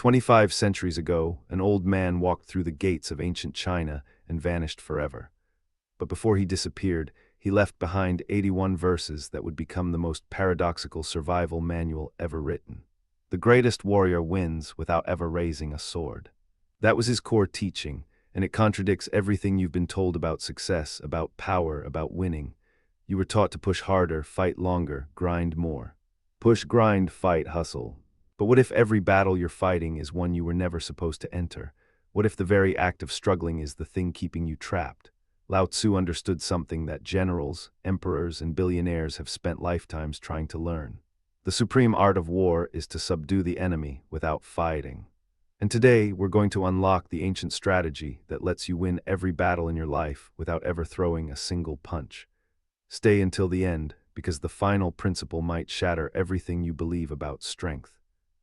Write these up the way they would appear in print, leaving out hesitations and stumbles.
25 centuries ago, an old man walked through the gates of ancient China and vanished forever. But before he disappeared, he left behind 81 verses that would become the most paradoxical survival manual ever written. The greatest warrior wins without ever raising a sword. That was his core teaching, and it contradicts everything you've been told about success, about power, about winning. You were taught to push harder, fight longer, grind more. Push, grind, fight, hustle. But what if every battle you're fighting is one you were never supposed to enter? What if the very act of struggling is the thing keeping you trapped? Lao Tzu understood something that generals, emperors, and billionaires have spent lifetimes trying to learn. The supreme art of war is to subdue the enemy without fighting. And today, we're going to unlock the ancient strategy that lets you win every battle in your life without ever throwing a single punch. Stay until the end, because the final principle might shatter everything you believe about strength.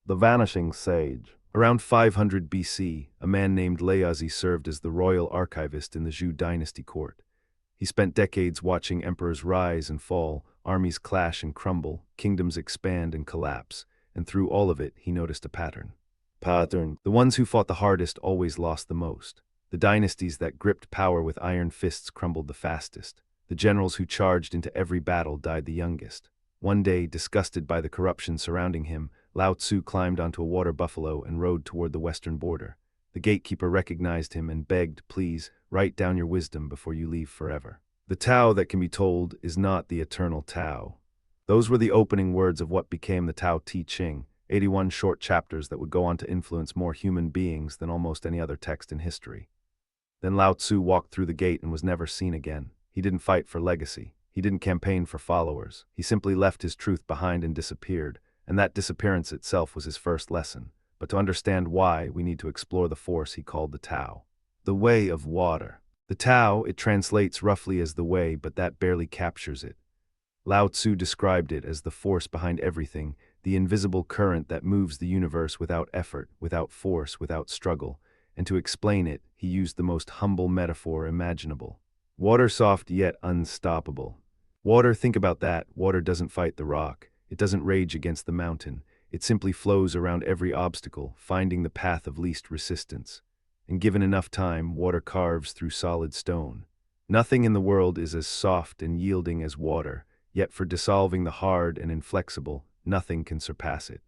The Vanishing Sage. Around 500 BC, a man named Lao Tzu served as the royal archivist in the Zhou dynasty court. He spent decades watching emperors rise and fall, armies clash and crumble, kingdoms expand and collapse, and through all of it, he noticed a pattern. The ones who fought the hardest always lost the most. The dynasties that gripped power with iron fists crumbled the fastest. The generals who charged into every battle died the youngest. One day, disgusted by the corruption surrounding him, Lao Tzu climbed onto a water buffalo and rode toward the western border. The gatekeeper recognized him and begged, "Please, write down your wisdom before you leave forever." The Tao that can be told is not the eternal Tao. Those were the opening words of what became the Tao Te Ching, 81 short chapters that would go on to influence more human beings than almost any other text in history. Then Lao Tzu walked through the gate and was never seen again. He didn't fight for legacy. He didn't campaign for followers. He simply left his truth behind and disappeared. And that disappearance itself was his first lesson. But to understand why, we need to explore the force he called the Tao. The way of water. The Tao, it translates roughly as the way, but that barely captures it. Lao Tzu described it as the force behind everything, the invisible current that moves the universe without effort, without force, without struggle. And to explain it, he used the most humble metaphor imaginable. Water soft yet unstoppable. Water, think about that. Water doesn't fight the rock. It doesn't rage against the mountain. It simply flows around every obstacle, finding the path of least resistance. And given enough time, water carves through solid stone. Nothing in the world is as soft and yielding as water, yet for dissolving the hard and inflexible, nothing can surpass it.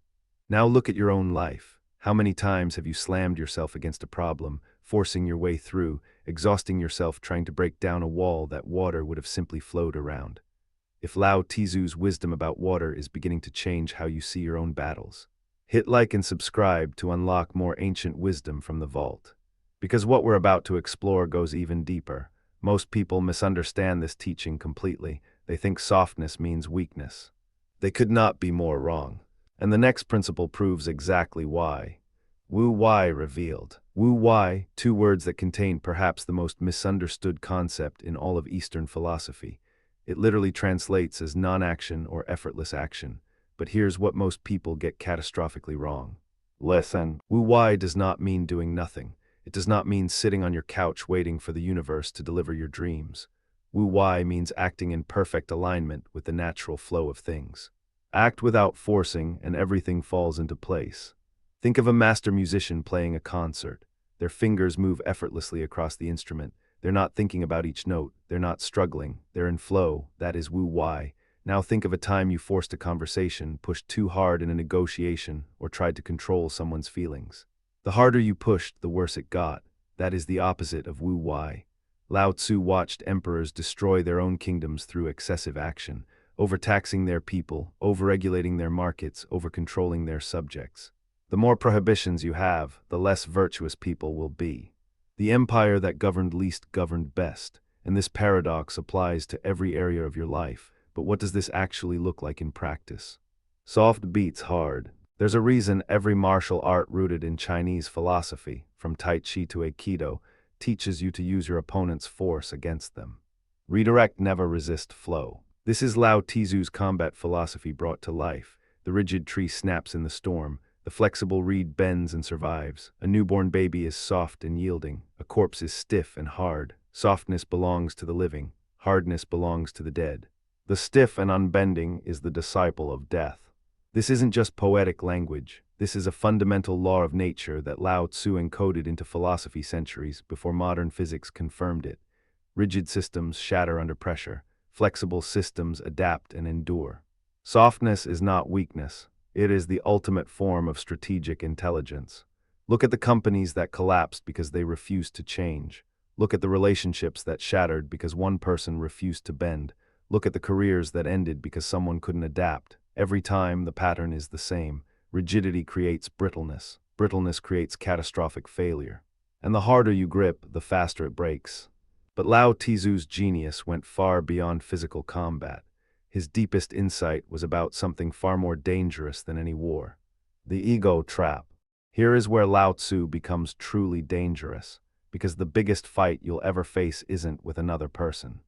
Now look at your own life. How many times have you slammed yourself against a problem, forcing your way through, exhausting yourself trying to break down a wall that water would have simply flowed around? If Lao Tzu's wisdom about water is beginning to change how you see your own battles, hit like and subscribe to unlock more ancient wisdom from the vault. Because what we're about to explore goes even deeper. Most people misunderstand this teaching completely. They think softness means weakness. They could not be more wrong. And the next principle proves exactly why. Wu Wei revealed. Wu Wei, two words that contain perhaps the most misunderstood concept in all of Eastern philosophy. It literally translates as non-action or effortless action. But here's what most people get catastrophically wrong. Listen. Wu Wei does not mean doing nothing. It does not mean sitting on your couch waiting for the universe to deliver your dreams. Wu Wei means acting in perfect alignment with the natural flow of things. Act without forcing and everything falls into place. Think of a master musician playing a concert. Their fingers move effortlessly across the instrument. They're not thinking about each note. They're not struggling. They're in flow. That is Wu Wei. Now think of a time you forced a conversation, pushed too hard in a negotiation, or tried to control someone's feelings. The harder you pushed, the worse it got. That is the opposite of Wu Wei. Lao Tzu watched emperors destroy their own kingdoms through excessive action, overtaxing their people, overregulating their markets, overcontrolling their subjects. The more prohibitions you have, the less virtuous people will be. The empire that governed least governed best, and this paradox applies to every area of your life. But what does this actually look like in practice? Soft beats hard. There's a reason every martial art rooted in Chinese philosophy, from Tai Chi to Aikido, teaches you to use your opponent's force against them. Redirect, never resist flow. This is Lao Tzu's combat philosophy brought to life. The rigid tree snaps in the storm. The flexible reed bends and survives. A newborn baby is soft and yielding. A corpse is stiff and hard. Softness belongs to the living. Hardness belongs to the dead. The stiff and unbending is the disciple of death. This isn't just poetic language. This is a fundamental law of nature that Lao Tzu encoded into philosophy centuries before modern physics confirmed it. Rigid systems shatter under pressure. Flexible systems adapt and endure. Softness is not weakness. It is the ultimate form of strategic intelligence. Look at the companies that collapsed because they refused to change. Look at the relationships that shattered because one person refused to bend. Look at the careers that ended because someone couldn't adapt. Every time, the pattern is the same. Rigidity creates brittleness. Brittleness creates catastrophic failure. And the harder you grip, the faster it breaks. But Lao Tzu's genius went far beyond physical combat. His deepest insight was about something far more dangerous than any war. The ego trap. Here is where Lao Tzu becomes truly dangerous, because the biggest fight you'll ever face isn't with another person.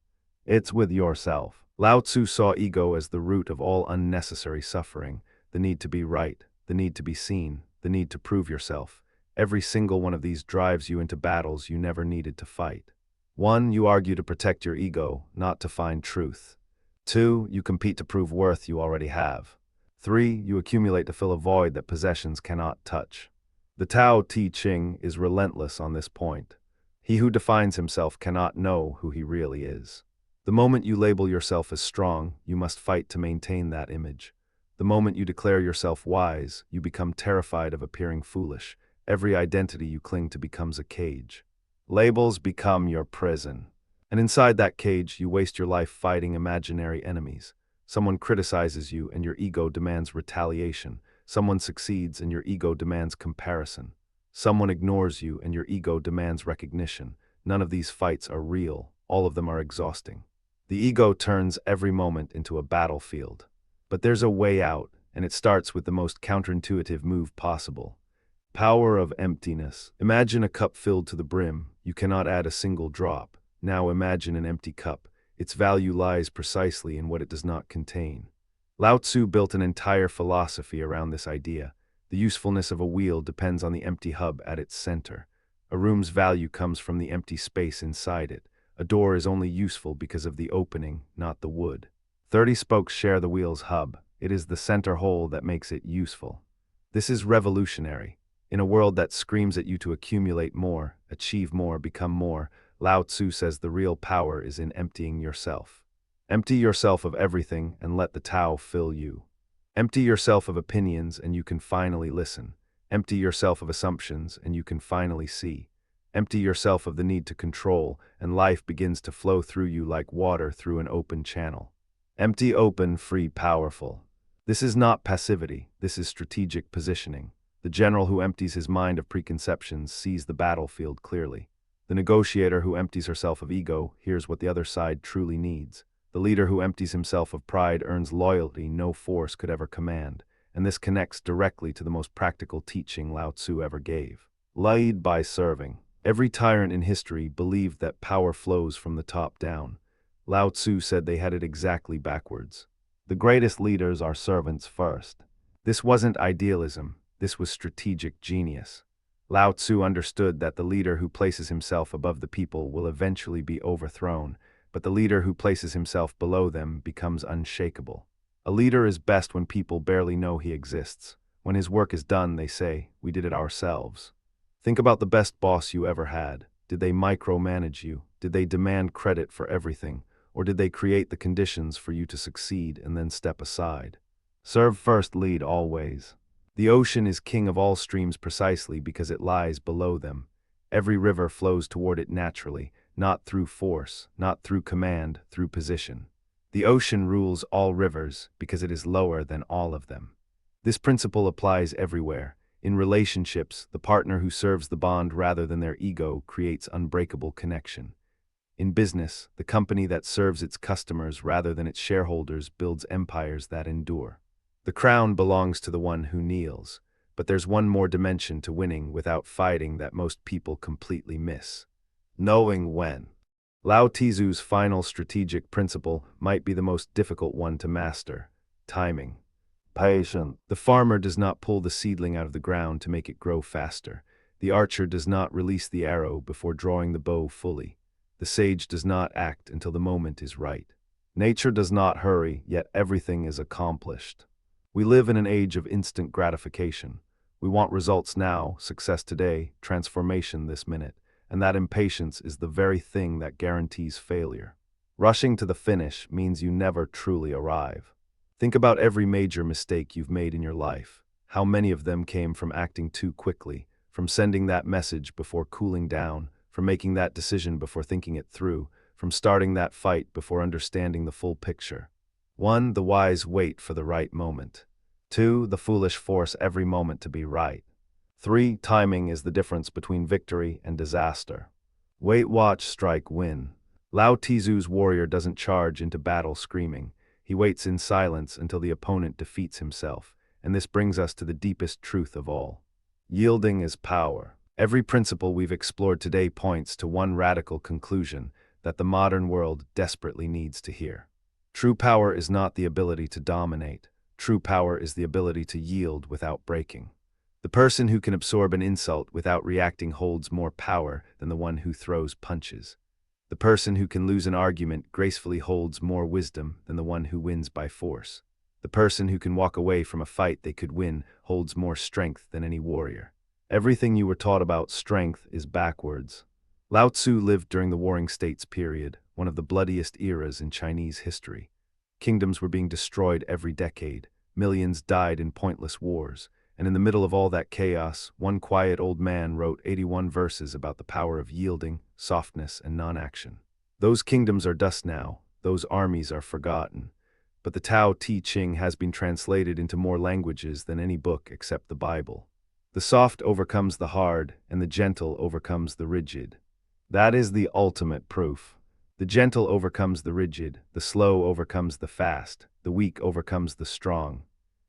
It's with yourself. Lao Tzu saw ego as the root of all unnecessary suffering, the need to be right, the need to be seen, the need to prove yourself. Every single one of these drives you into battles you never needed to fight. 1. You argue to protect your ego, not to find truth. 2. You compete to prove worth you already have. 3. You accumulate to fill a void that possessions cannot touch. The Tao Te Ching is relentless on this point. He who defines himself cannot know who he really is. The moment you label yourself as strong, you must fight to maintain that image. The moment you declare yourself wise, you become terrified of appearing foolish. Every identity you cling to becomes a cage. Labels become your prison. And inside that cage, you waste your life fighting imaginary enemies. Someone criticizes you and your ego demands retaliation. Someone succeeds and your ego demands comparison. Someone ignores you and your ego demands recognition. None of these fights are real. All of them are exhausting. The ego turns every moment into a battlefield. But there's a way out, and it starts with the most counterintuitive move possible. Power of emptiness. Imagine a cup filled to the brim. You cannot add a single drop. Now imagine an empty cup. Its value lies precisely in what it does not contain. Lao Tzu built an entire philosophy around this idea. The usefulness of a wheel depends on the empty hub at its center. A room's value comes from the empty space inside it. A door is only useful because of the opening, not the wood. 30 spokes share the wheel's hub. It is the center hole that makes it useful. This is revolutionary. In a world that screams at you to accumulate more, achieve more, become more, Lao Tzu says the real power is in emptying yourself. Empty yourself of everything and let the Tao fill you. Empty yourself of opinions and you can finally listen. Empty yourself of assumptions and you can finally see. Empty yourself of the need to control, and life begins to flow through you like water through an open channel. Empty, open, free, powerful. This is not passivity, this is strategic positioning. The general who empties his mind of preconceptions sees the battlefield clearly. The negotiator who empties herself of ego hears what the other side truly needs. The leader who empties himself of pride earns loyalty no force could ever command, and this connects directly to the most practical teaching Lao Tzu ever gave. Lead by serving. Every tyrant in history believed that power flows from the top down. Lao Tzu said they had it exactly backwards. The greatest leaders are servants first. This wasn't idealism, this was strategic genius. Lao Tzu understood that the leader who places himself above the people will eventually be overthrown, but the leader who places himself below them becomes unshakable. A leader is best when people barely know he exists. When his work is done, they say, "We did it ourselves." Think about the best boss you ever had. Did they micromanage you? Did they demand credit for everything? Or did they create the conditions for you to succeed and then step aside? Serve first, lead always. The ocean is king of all streams precisely because it lies below them. Every river flows toward it naturally, not through force, not through command, through position. The ocean rules all rivers because it is lower than all of them. This principle applies everywhere. In relationships, the partner who serves the bond rather than their ego creates unbreakable connection. In business, the company that serves its customers rather than its shareholders builds empires that endure. The crown belongs to the one who kneels, but there's one more dimension to winning without fighting that most people completely miss. Knowing when. Lao Tzu's final strategic principle might be the most difficult one to master: timing. Patience. The farmer does not pull the seedling out of the ground to make it grow faster. The archer does not release the arrow before drawing the bow fully. The sage does not act until the moment is right. Nature does not hurry, yet everything is accomplished. We live in an age of instant gratification. We want results now, success today, transformation this minute, and that impatience is the very thing that guarantees failure. Rushing to the finish means you never truly arrive. Think about every major mistake you've made in your life. How many of them came from acting too quickly, from sending that message before cooling down, from making that decision before thinking it through, from starting that fight before understanding the full picture. 1. The wise wait for the right moment. 2. The foolish force every moment to be right. 3. Timing is the difference between victory and disaster. Wait, watch, strike, win. Lao Tzu's warrior doesn't charge into battle screaming. He waits in silence until the opponent defeats himself, and this brings us to the deepest truth of all. Yielding is power. Every principle we've explored today points to one radical conclusion that the modern world desperately needs to hear. True power is not the ability to dominate. True power is the ability to yield without breaking. The person who can absorb an insult without reacting holds more power than the one who throws punches. The person who can lose an argument gracefully holds more wisdom than the one who wins by force. The person who can walk away from a fight they could win holds more strength than any warrior. Everything you were taught about strength is backwards. Lao Tzu lived during the Warring States period, one of the bloodiest eras in Chinese history. Kingdoms were being destroyed every decade. Millions died in pointless wars. And in the middle of all that chaos, one quiet old man wrote 81 verses about the power of yielding, softness, and non-action. Those kingdoms are dust now, those armies are forgotten. But the Tao Te Ching has been translated into more languages than any book except the Bible. The soft overcomes the hard, and the gentle overcomes the rigid. That is the ultimate proof. The gentle overcomes the rigid, the slow overcomes the fast, the weak overcomes the strong.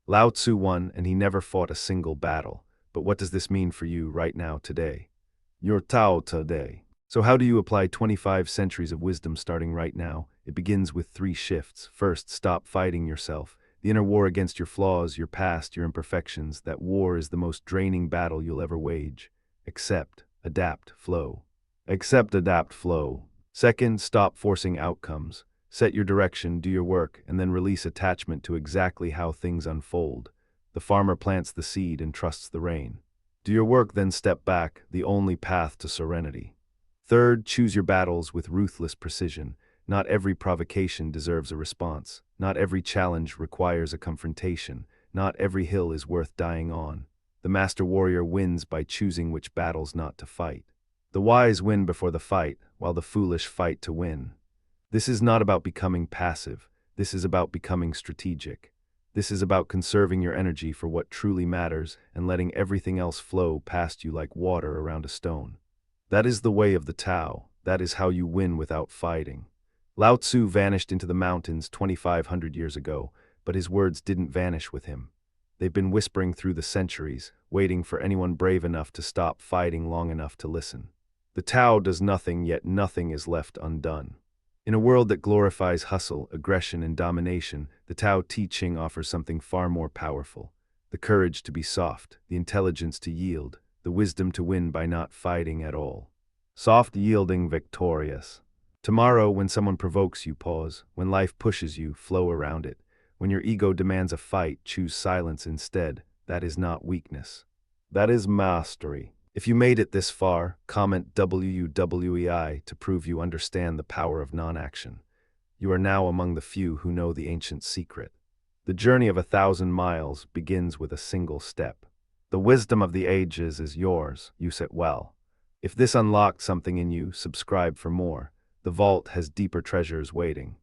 Lao Tzu won, and he never fought a single battle. But what does this mean for you right now today? Your Tao today. So how do you apply 25 centuries of wisdom starting right now? It begins with 3 shifts. First, stop fighting yourself. The inner war against your flaws, your past, your imperfections. That war is the most draining battle you'll ever wage. Accept, adapt, flow. Accept, adapt, flow. Second, stop forcing outcomes. Set your direction, do your work, and then release attachment to exactly how things unfold. The farmer plants the seed and trusts the rain. Do your work, then step back, the only path to serenity. Third, choose your battles with ruthless precision. Not every provocation deserves a response. Not every challenge requires a confrontation. Not every hill is worth dying on. The master warrior wins by choosing which battles not to fight. The wise win before the fight, while the foolish fight to win. This is not about becoming passive. This is about becoming strategic. This is about conserving your energy for what truly matters and letting everything else flow past you like water around a stone. That is the way of the Tao. That is how you win without fighting. Lao Tzu vanished into the mountains 2,500 years ago, but his words didn't vanish with him. They've been whispering through the centuries, waiting for anyone brave enough to stop fighting long enough to listen. The Tao does nothing, yet nothing is left undone. In a world that glorifies hustle, aggression, and domination, the Tao Te Ching offers something far more powerful. The courage to be soft, the intelligence to yield, the wisdom to win by not fighting at all. Soft, yielding, victorious. Tomorrow, when someone provokes you, pause. When life pushes you, flow around it. When your ego demands a fight, choose silence instead. That is not weakness. That is mastery. If you made it this far, comment WWEI to prove you understand the power of non-action. You are now among the few who know the ancient secret. The journey of 1,000 miles begins with a single step. The wisdom of the ages is yours. Use it well. If this unlocked something in you, subscribe for more. The vault has deeper treasures waiting.